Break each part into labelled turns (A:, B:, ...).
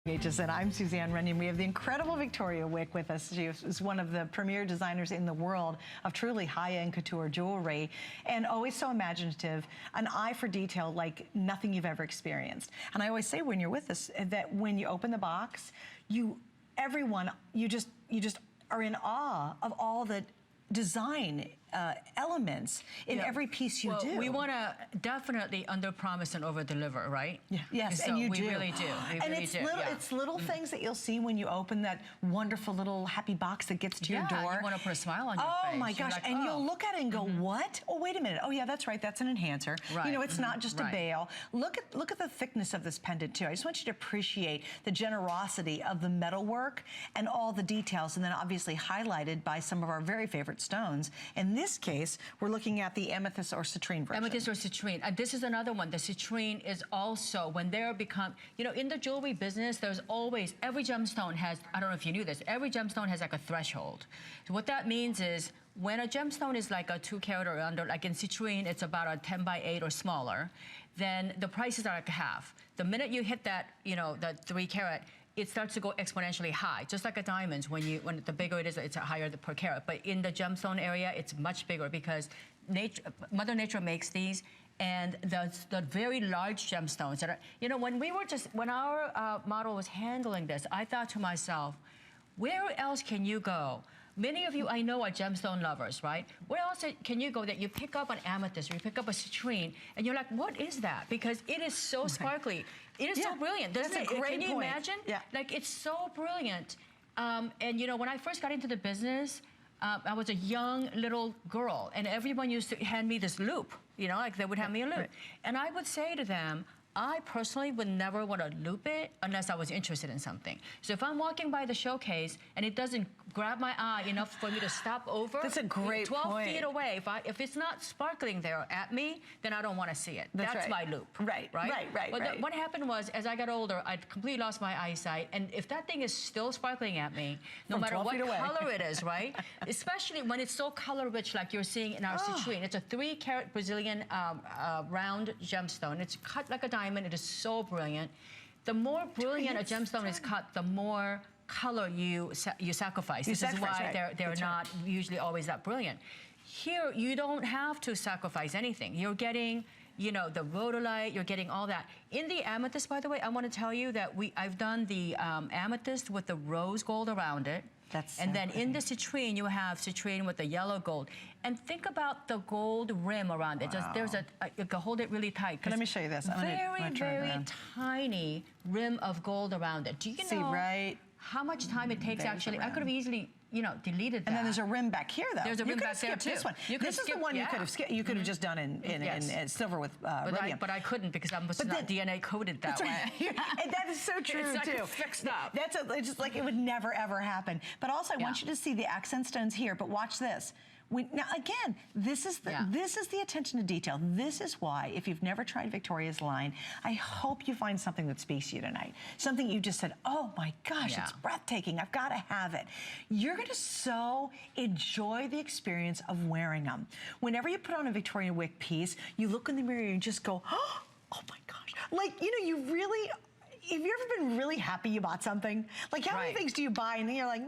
A: HSN, I'm Suzanne Runyon. We have the incredible Victoria Wieck with us. She is one of the premier designers in the world of truly high-end couture jewelry, and always so imaginative, an eye for detail like nothing you've ever experienced. And I always say when you're with us that when you open the box, you just are in awe of all the design elements in every piece you do.
B: We want to definitely under-promise and over-deliver, right?
A: Yeah. Yes,
B: so
A: and you do.
B: We really do.
A: It's little things that you'll see when you open that wonderful little happy box that gets to your door.
B: You want to put a smile on your face.
A: Oh my gosh, like, and you'll look at it and go, what? Oh, wait a minute. Oh yeah, that's right, that's an enhancer.
B: Right.
A: You know, it's not just a bail. Look at the thickness of this pendant too. I just want you to appreciate the generosity of the metalwork and all the details, and then obviously highlighted by some of our very favorite stones. In this case, we're looking at the amethyst or citrine version.
B: Amethyst or citrine. And this is another one. The citrine is also, when they're become, you know, in the jewelry business, there's always, every gemstone has, I don't know if you knew this, every gemstone has like a threshold. So what that means is, when a gemstone is like a 2 carat or under, like in citrine, it's about a 10 by 8 or smaller, then the prices are like half. The minute you hit that, you know, that 3 carat, it starts to go exponentially high, just like a diamond. When the bigger it is, it's higher per carat. But in the gemstone area, it's much bigger because Mother Nature makes these, and the very large gemstones that are, you know, when our model was handling this, I thought to myself, where else can you go? Many of you I know are gemstone lovers, right? Where else can you go that you pick up an amethyst or you pick up a citrine and you're like, what is that? Because it is so sparkly. It is so brilliant. Doesn't it? Can you imagine? Yeah. Like, it's so brilliant. And you know, when I first got into the business, I was a young little girl, and everyone used to hand me this loop, you know, like they would hand me a loop. Right. And I would say to them, I personally would never want to loop it unless I was interested in something. So if I'm walking by the showcase and it doesn't grab my eye enough for me to stop over,
A: that's a great
B: 12 feet away, if it's not sparkling there at me, then I don't want to see it. That's my loop. Right. What happened was, as I got older, I completely lost my eyesight, and if that thing is still sparkling at me, no matter what color it is, right? Especially when it's so color rich like you're seeing in our citrine. It's a 3 carat Brazilian round gemstone. It's cut like a diamond. It is so brilliant. The more brilliant a gemstone is cut, the more color you sacrifice. This is why they're not usually always that brilliant. Here, you don't have to sacrifice anything. You're getting, you know, the rhodolite, you're getting all that. In the amethyst, by the way, I want to tell you that I've done the amethyst with the rose gold around it. And then in the citrine, you have citrine with the yellow gold. And think about the gold rim around it. There's you can hold it really tight.
A: Let me show you this.
B: Very tiny rim of gold around it. Do you know how much time it takes actually? I could have easily, you know, deleted that.
A: And then there's a rim back here, though.
B: There's a rim back there, too.
A: This one. This is the one you could have skipped. You could have just done in silver with rhodium.
B: But I couldn't because I'm not DNA coded that way.
A: And that is so true,
B: it's
A: too.
B: Like fixed up.
A: It's just like it would never, ever happen. But also, I want you to see the accent stones here. But watch this. Now again, this is the attention to detail. This is why, if you've never tried Victoria's line, I hope you find something that speaks to you tonight. Something you just said, oh my gosh, it's breathtaking. I've got to have it. You're going to so enjoy the experience of wearing them. Whenever you put on a Victoria Wieck piece, you look in the mirror and just go, oh my gosh. Like, you know, you really... Have you ever been really happy you bought something? Like, how many things do you buy and then you're like,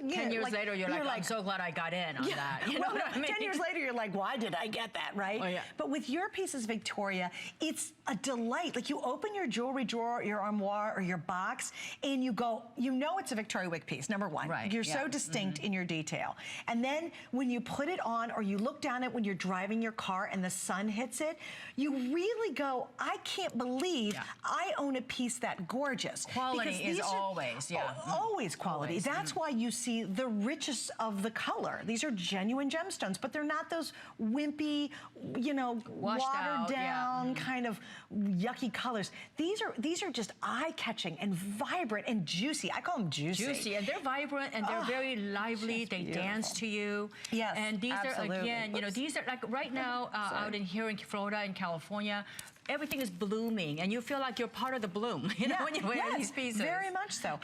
B: 10 years later, you're like, I'm so glad I got in on that. You know what I mean?
A: 10 years later, you're like, why did I get that, right?
B: Oh, yeah.
A: But with your pieces, Victoria, it's a delight. Like, you open your jewelry drawer, your armoire, or your box, and you go, you know it's a Victoria Wieck piece, number one. You're so distinct in your detail. And then when you put it on, or you look down at when you're driving your car and the sun hits it, you really go, I can't believe I own a piece that gorgeous.
B: Quality is always,
A: always quality. That's why you see the richest of the color. These are genuine gemstones, but they're not those wimpy, you know, watered down kind of yucky colors. These are just eye-catching and vibrant and juicy. I call them juicy.
B: Juicy, and they're vibrant and they're very lively. They dance to you.
A: Yes,
B: and these are, again, you know, these are like right now out here in Florida and California, everything is blooming, and you feel like you're part of the bloom, you know, when you wear these pieces.
A: Very much so.